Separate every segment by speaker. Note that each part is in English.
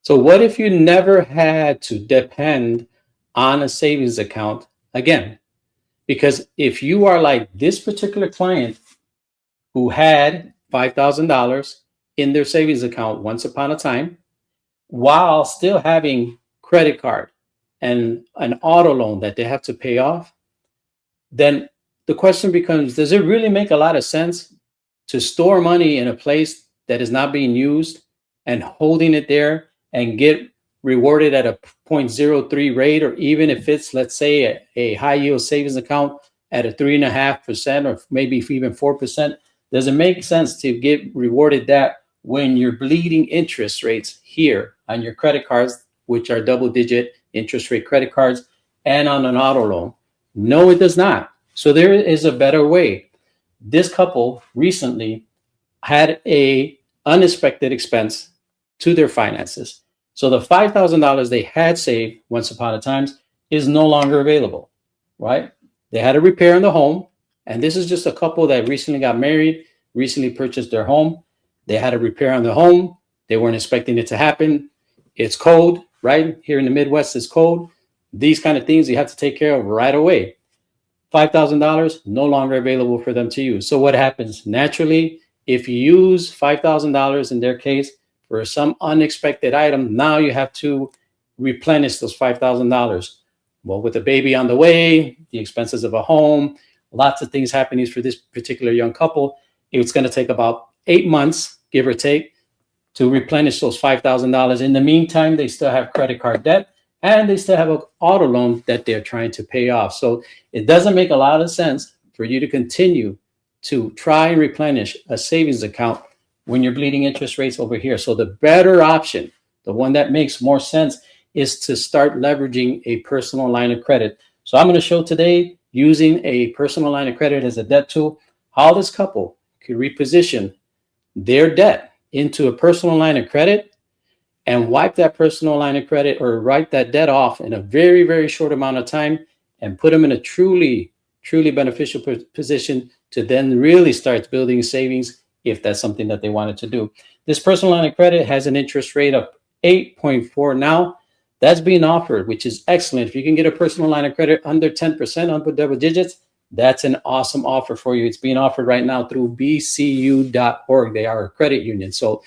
Speaker 1: So what if you never had to depend on a savings account again? Because if you are like this particular client who had $5,000 in their savings account once upon a time, while still having credit card and an auto loan that they have to pay off, then the question becomes, does it really make a lot of sense to store money in a place that is not being used and holding it there and get rewarded at a 0.03 rate, or even if it's, let's say, a high yield savings account at a 3.5% or maybe even 4%? Does it make sense to get rewarded that when you're bleeding interest rates here on your credit cards, which are double digit interest rate credit cards, and on an auto loan? No, it does not. So there is a better way. This couple recently had a unexpected expense to their finances. So the $5,000 they had saved once upon a time is no longer available, right? They had a repair in the home. And this is just a couple that recently got married, recently purchased their home. They had a repair on the home. They weren't expecting it to happen. It's cold, right? Here in the Midwest, it's cold. These kind of things you have to take care of right away. $5,000 no longer available for them to use. So what happens naturally, if you use $5,000 in their case for some unexpected item, now you have to replenish those $5,000. Well, with a baby on the way, the expenses of a home, lots of things happening for this particular young couple, it's going to take about 8 months, give or take, to replenish those $5,000. In the meantime, they still have credit card debt and they still have an auto loan that they're trying to pay off. So it doesn't make a lot of sense for you to continue to try and replenish a savings account when you're bleeding interest rates over here. So the better option, the one that makes more sense, is to start leveraging a personal line of credit. So I'm going to show today, using a personal line of credit as a debt tool, how this couple could reposition their debt into a personal line of credit and wipe that personal line of credit or write that debt off in a very, very short amount of time and put them in a truly, truly beneficial position to then really start building savings if that's something that they wanted to do. This personal line of credit has an interest rate of 8.4 now. That's being offered, which is excellent. If you can get a personal line of credit under 10%, under double digits, that's an awesome offer for you. It's being offered right now through bcu.org. They are a credit union. So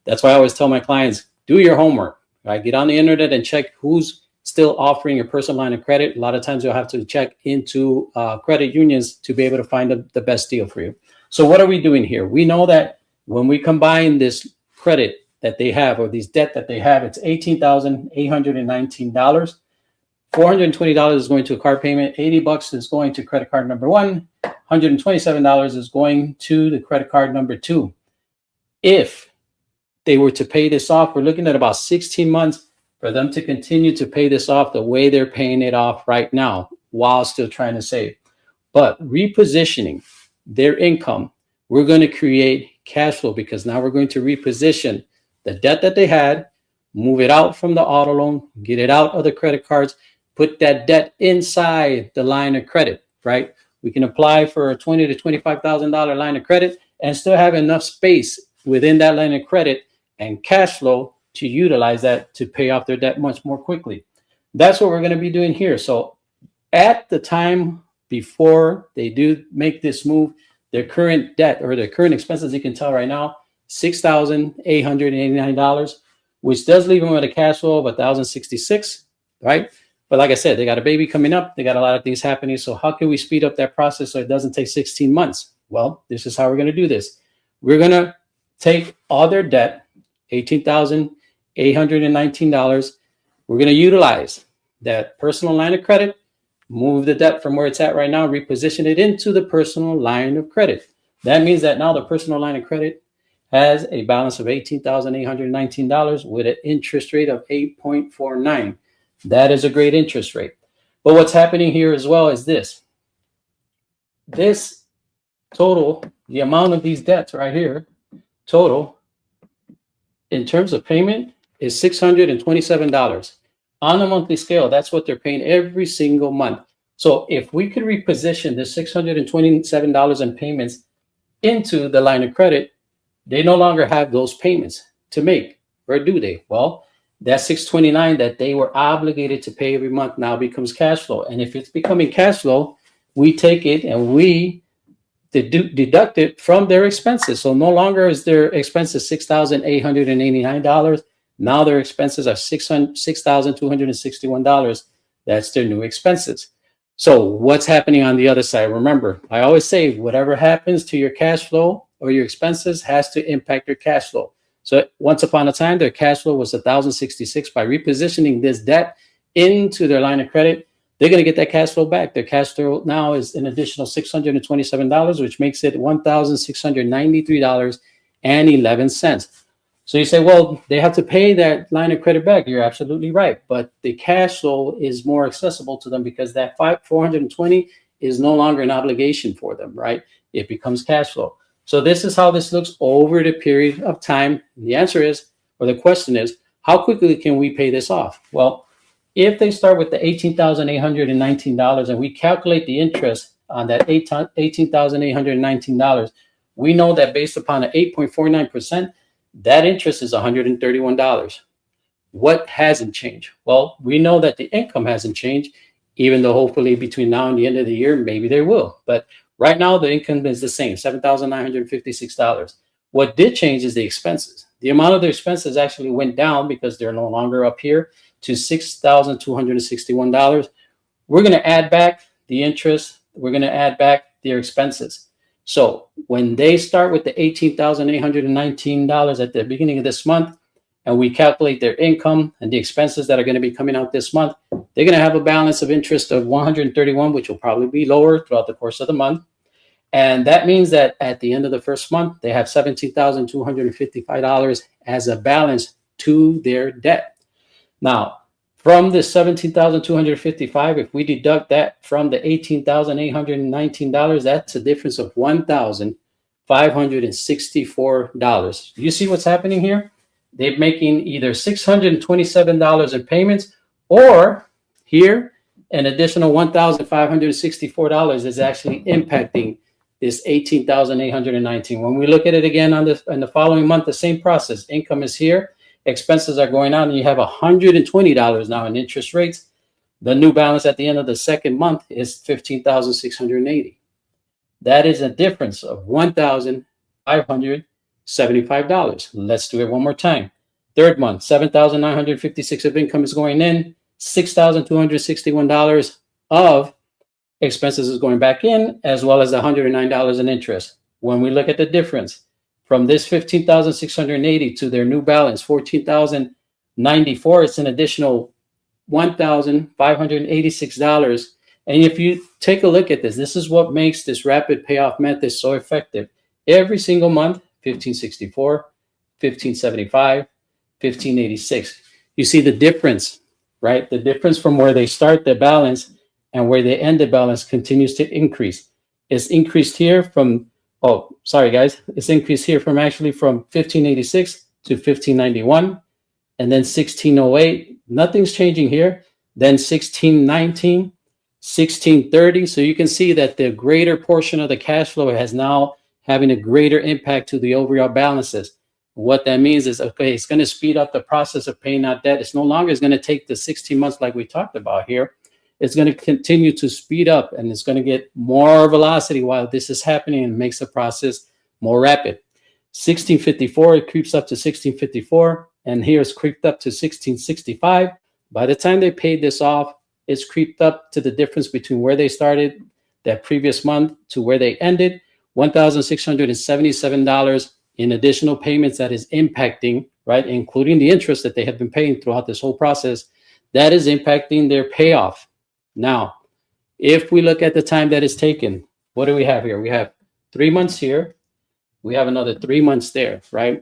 Speaker 1: that's why I always tell my clients, do your homework, right? Get on the internet and check who's still offering a personal line of credit. A lot of times you'll have to check into credit unions to be able to find the best deal for you. So what are we doing here? We know that when we combine this credit that they have, or these debt that they have, it's $18,819. $420 is going to a car payment. $80 is going to credit card number one. $127 is going to the credit card number two. If they were to pay this off, we're looking at about 16 months for them to continue to pay this off the way they're paying it off right now while still trying to save. But repositioning their income, we're going to create cash flow, because now we're going to reposition the debt that they had, move it out from the auto loan, get it out of the credit cards, put that debt inside the line of credit, right? We can apply for a $20,000 to $25,000 line of credit and still have enough space within that line of credit and cash flow to utilize that to pay off their debt much more quickly. That's what we're going to be doing here. So at the time before they do make this move, their current debt or their current expenses, you can tell right now, $6,889, which does leave them with a cash flow of $1,066, right? But like I said, they got a baby coming up. They got a lot of things happening. So how can we speed up that process so it doesn't take 16 months? Well, this is how we're going to do this. We're going to take all their debt, $18,819. We're going to utilize that personal line of credit, move the debt from where it's at right now, reposition it into the personal line of credit. That means that now the personal line of credit has a balance of $18,819 with an interest rate of 8.49. That is a great interest rate. But what's happening here as well is this. This total, the amount of these debts right here, total, in terms of payment, is $627. On a monthly scale, that's what they're paying every single month. So if we could reposition the $627 in payments into the line of credit, they no longer have those payments to make. Where do they? Well, that 629 that they were obligated to pay every month now becomes cash flow. And if it's becoming cash flow, we take it and we deduct it from their expenses. So no longer is their expenses $6,889. Now their expenses are $6,261. That's their new expenses. So what's happening on the other side? Remember, I always say whatever happens to your cash flow or your expenses has to impact your cash flow. So once upon a time, their cash flow was $1,066. By repositioning this debt into their line of credit, they're going to get that cash flow back. Their cash flow now is an additional $627, which makes it $1,693.11. So you say, well, they have to pay that line of credit back. You're absolutely right. But the cash flow is more accessible to them because that $420 is no longer an obligation for them, right? It becomes cash flow. So this is how this looks over the period of time. And the answer is, or the question is, how quickly can we pay this off? Well, if they start with the $18,819 and we calculate the interest on that $18,819, we know that based upon an 8.49%, that interest is $131. What hasn't changed? Well, we know that the income hasn't changed, even though hopefully between now and the end of the year, maybe they will. But right now, the income is the same, $7,956. What did change is the expenses. The amount of their expenses actually went down because they're no longer up here to $6,261. We're going to add back the interest. We're going to add back their expenses. So when they start with the $18,819 at the beginning of this month, and we calculate their income and the expenses that are going to be coming out this month, they're going to have a balance of interest of $131, which will probably be lower throughout the course of the month. And that means that at the end of the first month, they have $17,255 as a balance to their debt. Now, from the $17,255, if we deduct that from the $18,819, that's a difference of $1,564. You see what's happening here? They're making either $627 in payments, or here, an additional $1,564 is actually impacting this $18,819. When we look at it again on the following month, the same process. Income is here. Expenses are going on, and you have $120 now in interest rates. The new balance at the end of the second month is $15,680. That is a difference of $1,575. Let's do it one more time. Third month, $7,956 of income is going in, $6,261 of expenses is going back in, as well as $109 in interest. When we look at the difference, from this $15,680 to their new balance, $14,094, it's an additional $1,586. And if you take a look at this, this is what makes this rapid payoff method so effective. Every single month, $1,564, $1,575, $1,586. You see the difference, right? The difference from where they start the balance and where they end the balance continues to increase. It's increased here from, oh, sorry guys, it's increased here from actually from 1586 to 1591, and then 1608. Nothing's changing here. Then 1619, 1630. So you can see that the greater portion of the cash flow has now having a greater impact to the overall balances. What that means is, okay, it's going to speed up the process of paying out debt. It's no longer going to take the 16 months like we talked about here. It's going to continue to speed up, and it's going to get more velocity while this is happening, and makes the process more rapid. 1654, it creeps up to 1654, and here it's creeped up to 1665. By the time they paid this off, it's creeped up to the difference between where they started that previous month to where they ended, $1,677 in additional payments that is impacting, right, including the interest that they have been paying throughout this whole process, that is impacting their payoff. Now, if we look at the time that is taken, what do we have here? We have 3 months here. We have another 3 months there, right?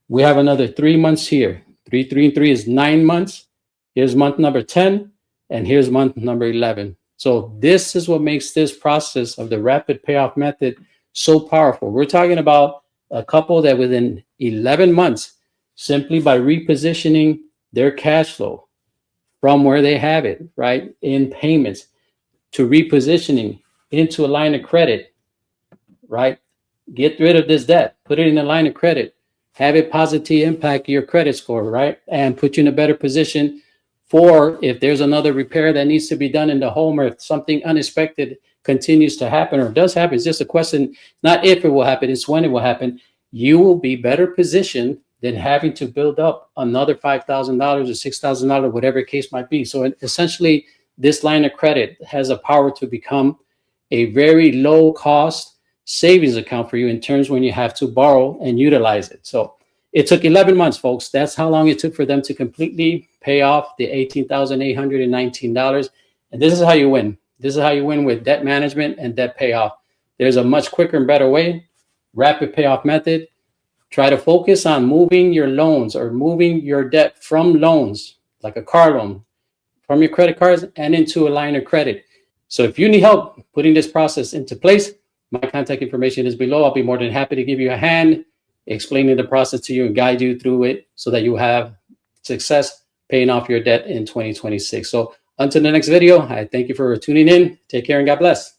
Speaker 1: We have another 3 months here. 3, 3, and 3 is 9 months. Here's month number 10, and here's month number 11. So this is what makes this process of the rapid payoff method so powerful. We're talking about a couple that within 11 months, simply by repositioning their cash flow from where they have it, right, in payments, to repositioning into a line of credit, right? Get rid of this debt, put it in a line of credit, have it positively impact your credit score, right? And put you in a better position for if there's another repair that needs to be done in the home, or if something unexpected continues to happen or does happen. It's just a question, not if it will happen, it's when it will happen. You will be better positioned than having to build up another $5,000 or $6,000, whatever the case might be. So essentially, this line of credit has a power to become a very low cost savings account for you in terms when you have to borrow and utilize it. So it took 11 months, folks. That's how long it took for them to completely pay off the $18,819. And this is how you win. This is how you win with debt management and debt payoff. There's a much quicker and better way. Rapid Payoff Method. Try to focus on moving your loans or moving your debt from loans, like a car loan, from your credit cards and into a line of credit. So if you need help putting this process into place, my contact information is below. I'll be more than happy to give you a hand, explaining the process to you and guide you through it so that you have success paying off your debt in 2026. So until the next video, I thank you for tuning in. Take care and God bless.